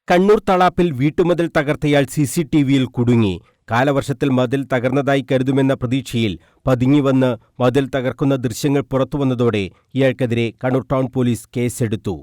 കണ്ണൂർ തളാപ്പിൽ വീട്ടുമതിൽ തകർത്തയാൾ CCTVയിൽ കുടുങ്ങി. കാലവർഷത്തിൽ മതിൽ തകർന്നതായി കരുതുമെന്ന പ്രതീക്ഷയിൽ പതുങ്ങിവന്ന് മതിൽ തകർക്കുന്ന ദൃശ്യങ്ങൾ പുറത്തുവന്നതോടെ ഇയാൾക്കെതിരെ കണ്ണൂർ ടൗൺ പോലീസ് കേസെടുത്തു.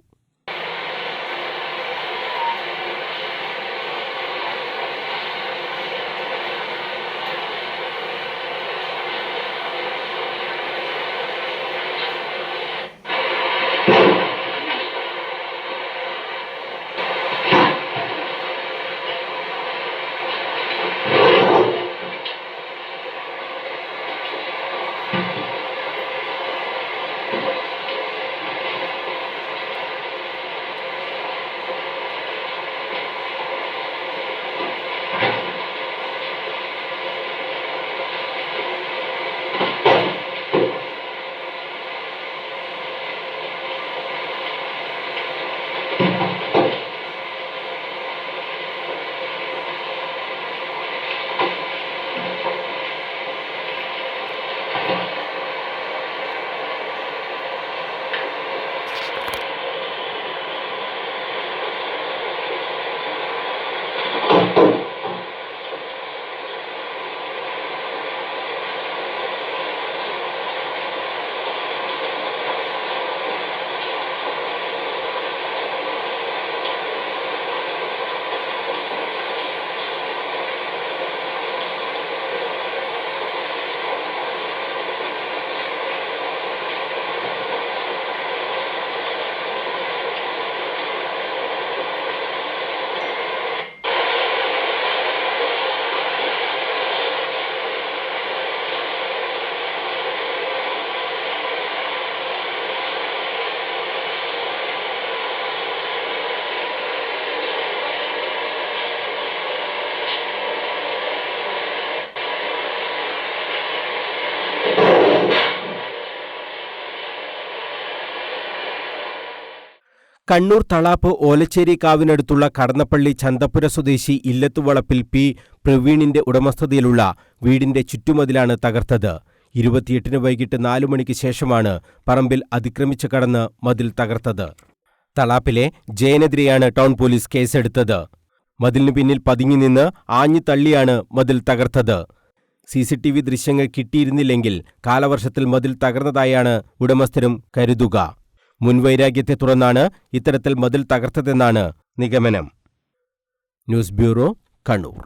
കണ്ണൂർ തളാപ്പ് ഓലച്ചേരി കാവിനടുത്തുള്ള കടന്നപ്പള്ളി ചന്തപ്പുര സ്വദേശി ഇല്ലത്തുവളപ്പിൽ പി പ്രവീണിന്റെ ഉടമസ്ഥതയിലുള്ള വീടിന്റെ ചുറ്റുമതിലാണ് തകർത്തത്. 28 വൈകിട്ട് 4 മണിക്ക് ശേഷമാണ് പറമ്പിൽ അതിക്രമിച്ച് കടന്ന് മതിൽ തകർത്തത്. തളാപ്പിലെ ജയനെതിരെയാണ് ടൗൺ പോലീസ് കേസെടുത്തത്. മതിലിനു പിന്നിൽ പതുങ്ങി നിന്ന് ആഞ്ഞു തള്ളിയാണ് മതിൽ തകർത്തത്. CCTV ദൃശ്യങ്ങൾ കിട്ടിയിരുന്നില്ലെങ്കിൽ കാലവർഷത്തിൽ മതിൽ തകർന്നതായാണ് ഉടമസ്ഥരും കരുതുക. മുൻവൈരാഗ്യത്തെ തുടർന്നാണ് ഇത്തരത്തിൽ മതിൽ തകർത്തതെന്നാണ് നിഗമനം. News bureau, Kannur.